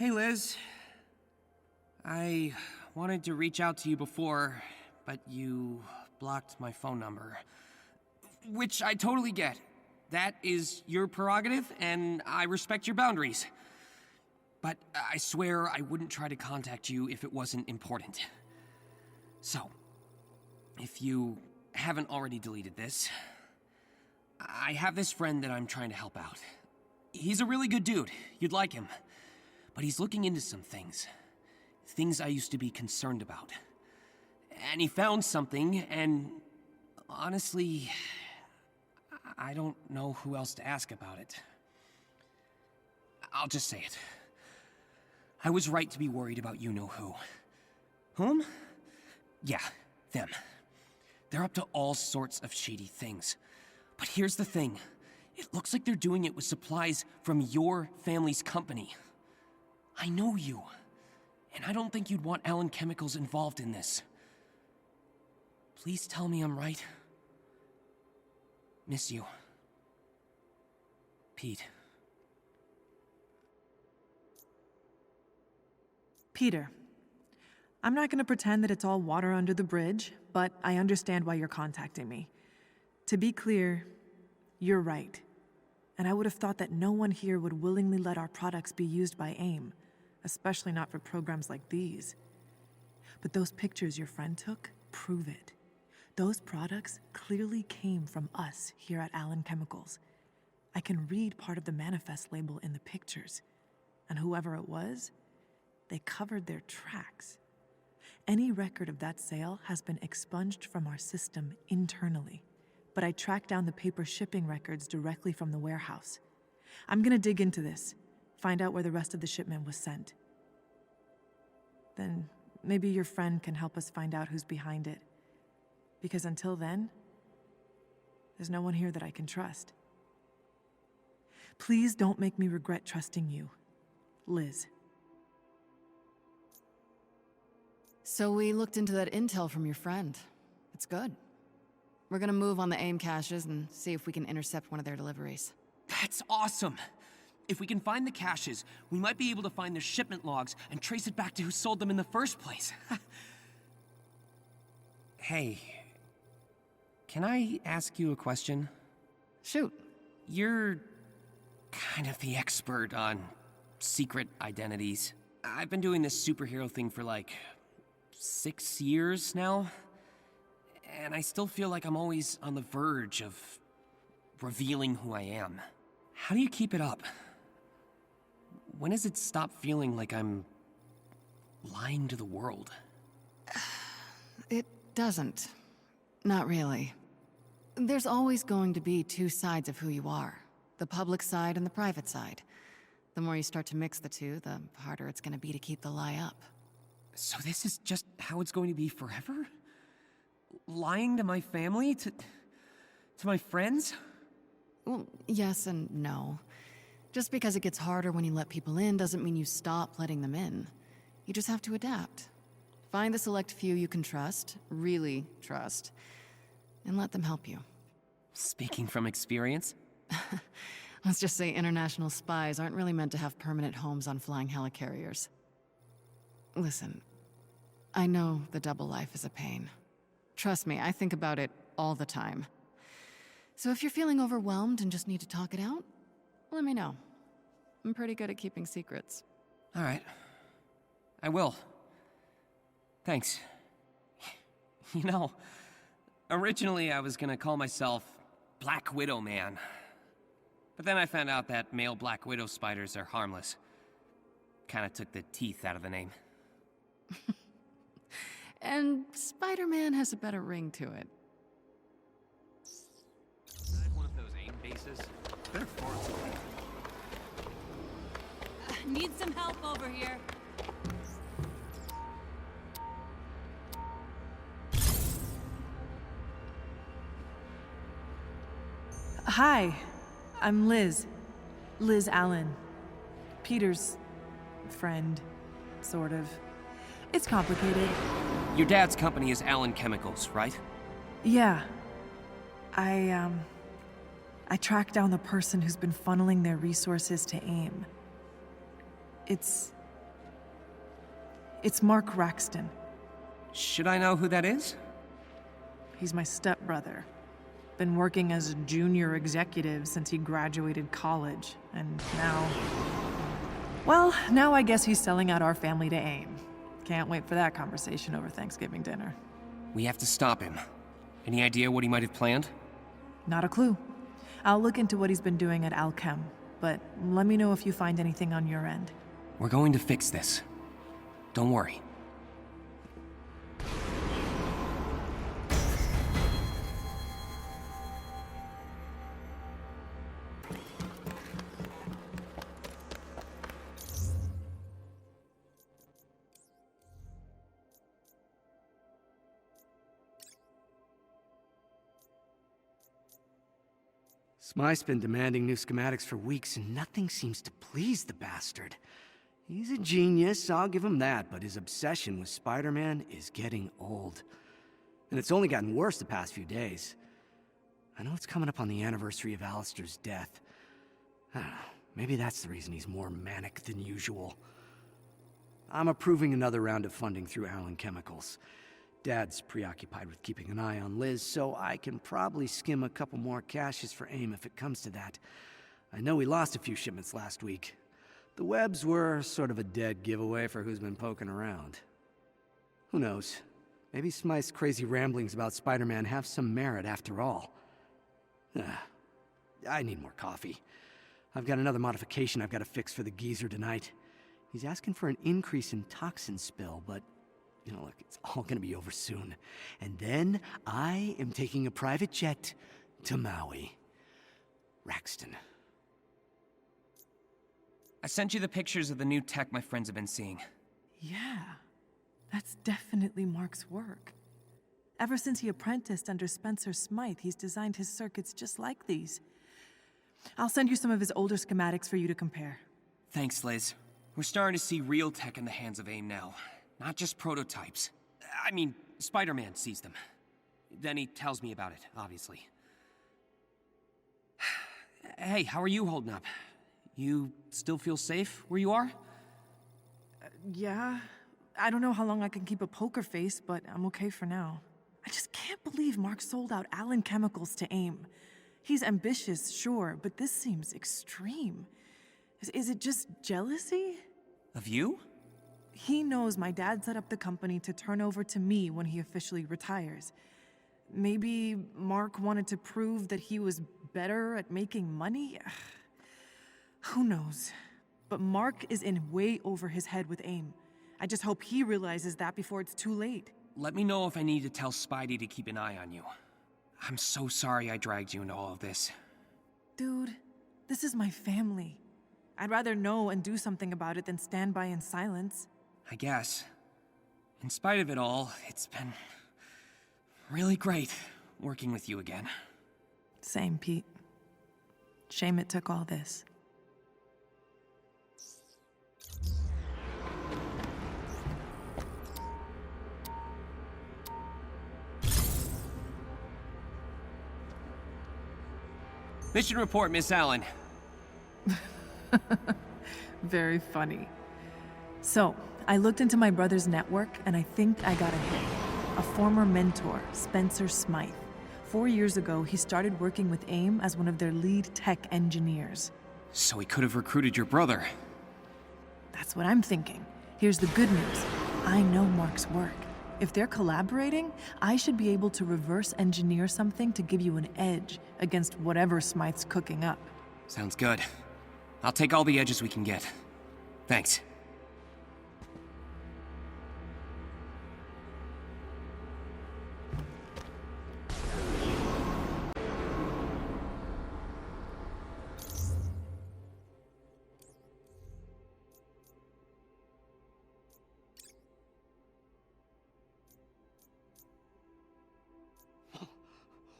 Hey Liz. I wanted to reach out to you before, but you blocked my phone number. Which I totally get. That is your prerogative, and I respect your boundaries. But I swear I wouldn't try to contact you if it wasn't important. So, if you haven't already deleted this, I have this friend that I'm trying to help out. He's a really good dude. You'd like him. But he's looking into some things. Things I used to be concerned about. And he found something, and honestly, I don't know who else to ask about it. I'll just say it. I was right to be worried about you-know-who. Whom? Yeah, them. They're up to all sorts of shady things. But here's the thing. It looks like they're doing it with supplies from your family's company. I know you. And I don't think you'd want Allan Chemicals involved in this. Please tell me I'm right. Miss you. Pete. Peter, I'm not going to pretend that it's all water under the bridge, but I understand why you're contacting me. To be clear, you're right. And I would have thought that no one here would willingly let our products be used by AIM, especially not for programs like these. But those pictures your friend took prove it. Those products clearly came from us here at Allan Chemicals. I can read part of the manifest label in the pictures. And whoever it was, they covered their tracks. Any record of that sale has been expunged from our system internally. But I tracked down the paper shipping records directly from the warehouse. I'm gonna dig into this, find out where the rest of the shipment was sent. Then maybe your friend can help us find out who's behind it. Because until then, there's no one here that I can trust. Please don't make me regret trusting you, Liz. So we looked into that intel from your friend. It's good. We're gonna move on the AIM caches and see if we can intercept one of their deliveries. That's awesome! If we can find the caches, we might be able to find their shipment logs and trace it back to who sold them in the first place. Hey, can I ask you a question? Shoot. You're kind of the expert on secret identities. I've been doing this superhero thing for like 6 years now, and I still feel like I'm always on the verge of revealing who I am. How do you keep it up? When does it stop feeling like I'm lying to the world? It doesn't. Not really. There's always going to be two sides of who you are. The public side and the private side. The more you start to mix the two, the harder it's going to be to keep the lie up. So this is just how it's going to be forever? Lying to my family? To my friends? Well, yes and no. Just because it gets harder when you let people in doesn't mean you stop letting them in. You just have to adapt. Find the select few you can trust, really trust, and let them help you. Speaking from experience? Let's just say international spies aren't really meant to have permanent homes on flying helicarriers. Listen, I know the double life is a pain. Trust me, I think about it all the time. So if you're feeling overwhelmed and just need to talk it out, let me know. I'm pretty good at keeping secrets. All right. I will. Thanks. You know, originally I was gonna call myself Black Widow Man. But then I found out that male Black Widow spiders are harmless. Kinda took the teeth out of the name. And Spider-Man has a better ring to it. One of those AIM bases? They're far away. Need some help over here. Hi, I'm Liz. Liz Allan. Peter's friend, sort of. It's complicated. Your dad's company is Allan Chemicals, right? Yeah. I tracked down the person who's been funneling their resources to AIM. It's It's Mark Raxton. Should I know who that is? He's my stepbrother. Been working as a junior executive since he graduated college, and now... Well, now I guess he's selling out our family to AIM. Can't wait for that conversation over Thanksgiving dinner. We have to stop him. Any idea what he might have planned? Not a clue. I'll look into what he's been doing at Alchem, but let me know if you find anything on your end. We're going to fix this. Don't worry. Smythe's been demanding new schematics for weeks, and nothing seems to please the bastard. He's a genius, I'll give him that, but his obsession with Spider-Man is getting old. And it's only gotten worse the past few days. I know it's coming up on the anniversary of Alistair's death. I don't know, maybe that's the reason he's more manic than usual. I'm approving another round of funding through Allan Chemicals. Dad's preoccupied with keeping an eye on Liz, so I can probably skim a couple more caches for AIM if it comes to that. I know we lost a few shipments last week. The webs were sort of a dead giveaway for who's been poking around. Who knows? Maybe Smythe's crazy ramblings about Spider-Man have some merit after all. I need more coffee. I've got another modification I've got to fix for the geezer tonight. He's asking for an increase in toxin spill, but you know, look, it's all gonna be over soon. And then I am taking a private jet to Maui. Raxton. I sent you the pictures of the new tech my friends have been seeing. Yeah, that's definitely Mark's work. Ever since he apprenticed under Spencer Smythe, he's designed his circuits just like these. I'll send you some of his older schematics for you to compare. Thanks, Liz. We're starting to see real tech in the hands of AIM now. Not just prototypes. I mean, Spider-Man sees them. Then he tells me about it, obviously. Hey, how are you holding up? You still feel safe where you are? Yeah, I don't know how long I can keep a poker face, but I'm okay for now. I just can't believe Mark sold out Allan Chemicals to AIM. He's ambitious, sure, but this seems extreme. Is it just jealousy? Of you? He knows my dad set up the company to turn over to me when he officially retires. Maybe Mark wanted to prove that he was better at making money? Who knows? But Mark is in way over his head with AIM. I just hope he realizes that before it's too late. Let me know if I need to tell Spidey to keep an eye on you. I'm so sorry I dragged you into all of this. Dude, this is my family. I'd rather know and do something about it than stand by in silence. I guess. In spite of it all, it's been really great working with you again. Same, Pete. Shame it took all this. Mission report, Miss Allan. Very funny. So, I looked into my brother's network, and I think I got a hit. A former mentor, Spencer Smythe. 4 years ago, he started working with AIM as one of their lead tech engineers. So he could have recruited your brother. That's what I'm thinking. Here's the good news. I know Mark's work. If they're collaborating, I should be able to reverse engineer something to give you an edge against whatever Smythe's cooking up. Sounds good. I'll take all the edges we can get. Thanks.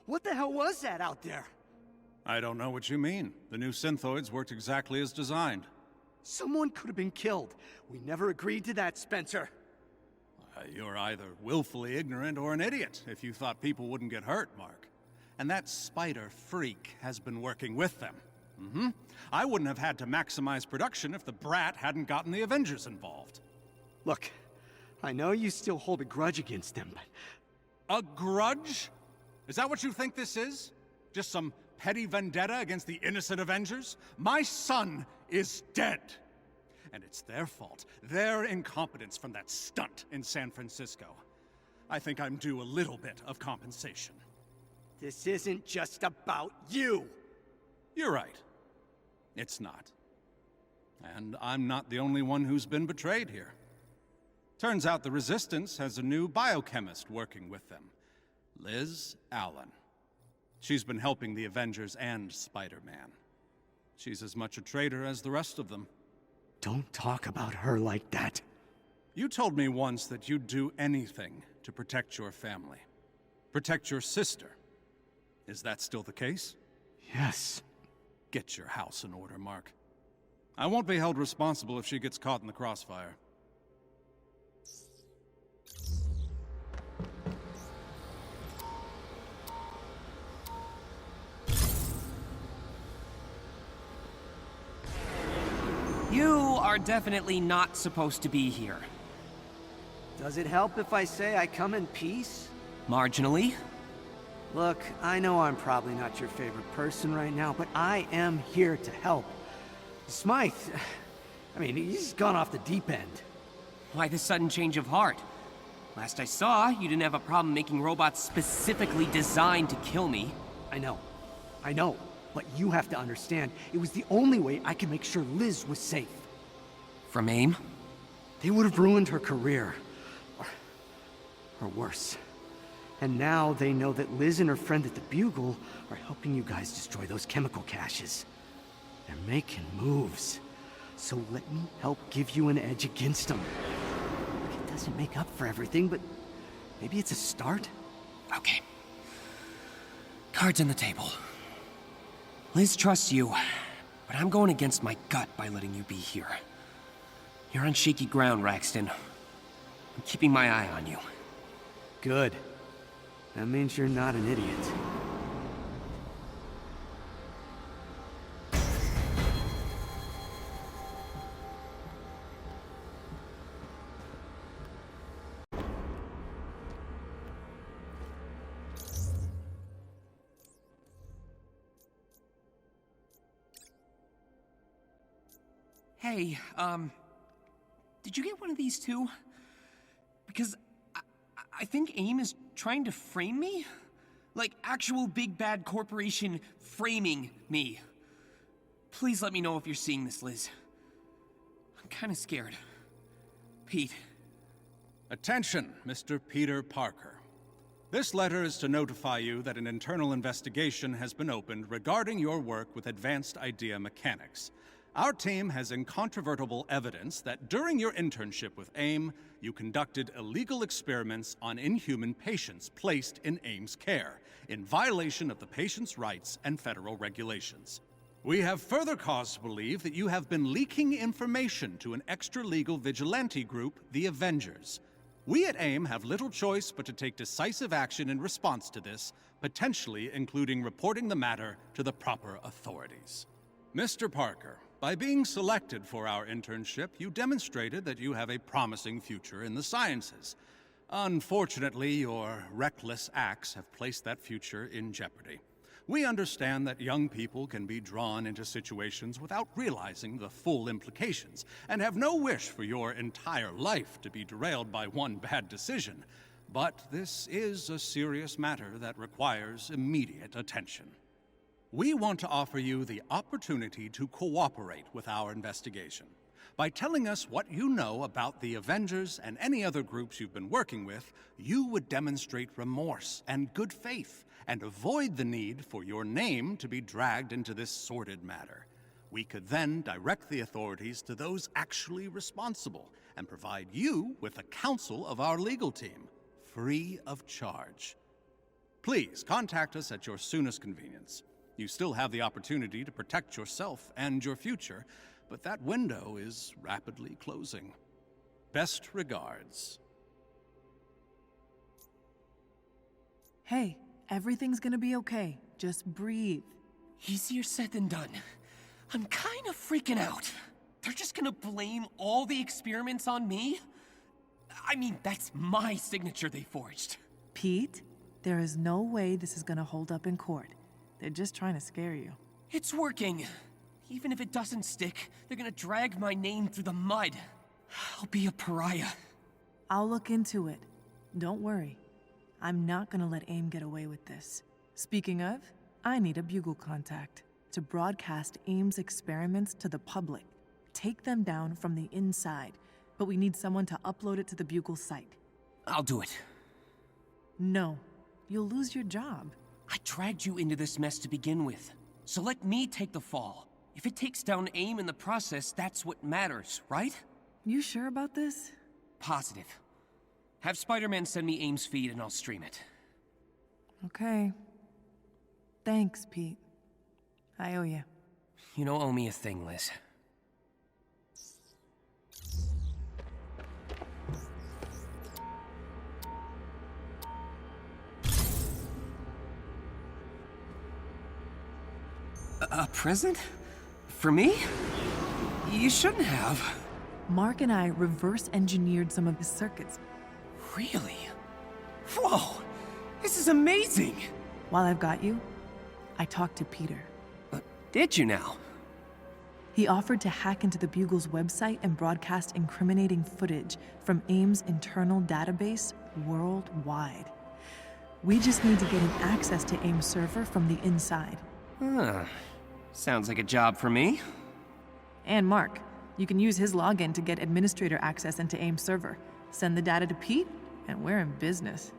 What the hell was that out there? I don't know what you mean. The new synthoids worked exactly as designed. Someone could have been killed. We never agreed to that, Spencer. You're either willfully ignorant or an idiot if you thought people wouldn't get hurt, Mark. And that spider freak has been working with them. I wouldn't have had to maximize production if the brat hadn't gotten the Avengers involved. Look, I know you still hold a grudge against them, but... A grudge? Is that what you think this is? Just some petty vendetta against the innocent Avengers? My son is dead. And it's their fault, their incompetence from that stunt in San Francisco. I think I'm due a little bit of compensation. This isn't just about you! You're right. It's not. And I'm not the only one who's been betrayed here. Turns out the Resistance has a new biochemist working with them, Liz Allan. She's been helping the Avengers and Spider-Man. She's as much a traitor as the rest of them. Don't talk about her like that. You told me once that you'd do anything to protect your family. Protect your sister. Is that still the case? Yes. Get your house in order, Mark. I won't be held responsible if she gets caught in the crossfire. You are definitely not supposed to be here. Does it help if I say I come in peace? Marginally. Look, I know I'm probably not your favorite person right now, but I am here to help. Smythe, I mean, he's gone off the deep end. Why the sudden change of heart? Last I saw, you didn't have a problem making robots specifically designed to kill me. I know, but you have to understand, it was the only way I could make sure Liz was safe. From AIM? They would have ruined her career. Or worse. And now they know that Liz and her friend at the Bugle are helping you guys destroy those chemical caches. They're making moves. So let me help give you an edge against them. It doesn't make up for everything, but maybe it's a start? Okay. Cards on the table. Liz trusts you, but I'm going against my gut by letting you be here. You're on shaky ground, Raxton. I'm keeping my eye on you. Good. That means you're not an idiot. Hey, did you get one of these too? Because I think AIM is trying to frame me? Like actual big bad corporation framing me. Please let me know if you're seeing this, Liz. I'm kinda scared. Pete. Attention, Mr. Peter Parker. This letter is to notify you that an internal investigation has been opened regarding your work with advanced idea mechanics. Our team has incontrovertible evidence that during your internship with AIM, you conducted illegal experiments on inhuman patients placed in AIM's care, in violation of the patient's rights and federal regulations. We have further cause to believe that you have been leaking information to an extra-legal vigilante group, the Avengers. We at AIM have little choice but to take decisive action in response to this, potentially including reporting the matter to the proper authorities. Mr. Parker, by being selected for our internship, you demonstrated that you have a promising future in the sciences. Unfortunately, your reckless acts have placed that future in jeopardy. We understand that young people can be drawn into situations without realizing the full implications, and have no wish for your entire life to be derailed by one bad decision. But this is a serious matter that requires immediate attention. We want to offer you the opportunity to cooperate with our investigation. By telling us what you know about the Avengers and any other groups you've been working with, you would demonstrate remorse and good faith, and avoid the need for your name to be dragged into this sordid matter. We could then direct the authorities to those actually responsible, and provide you with the counsel of our legal team, free of charge. Please contact us at your soonest convenience. You still have the opportunity to protect yourself and your future, but that window is rapidly closing. Best regards. Hey, everything's gonna be okay. Just breathe. Easier said than done. I'm kind of freaking out. They're just gonna blame all the experiments on me? I mean, that's my signature they forged. Pete, there is no way this is gonna hold up in court. They're just trying to scare you. It's working. Even if it doesn't stick, they're gonna drag my name through the mud. I'll be a pariah. I'll look into it. Don't worry. I'm not gonna let AIM get away with this. Speaking of, I need a bugle contact to broadcast AIM's experiments to the public. Take them down from the inside, but we need someone to upload it to the bugle site. I'll do it. No, you'll lose your job. I dragged you into this mess to begin with, so let me take the fall. If it takes down AIM in the process, that's what matters, right? You sure about this? Positive. Have Spider-Man send me AIM's feed and I'll stream it. Okay. Thanks, Pete. I owe you. You don't owe me a thing, Liz. A present? For me? You shouldn't have. Mark and I reverse engineered some of his circuits. Really? Whoa! This is amazing! While I've got you, I talked to Peter. Did you now? He offered to hack into the Bugle's website and broadcast incriminating footage from AIM's internal database worldwide. We just need to get him access to AIM's server from the inside. Huh. Sounds like a job for me. And Mark, you can use his login to get administrator access into AIM's server. Send the data to Pete, and we're in business.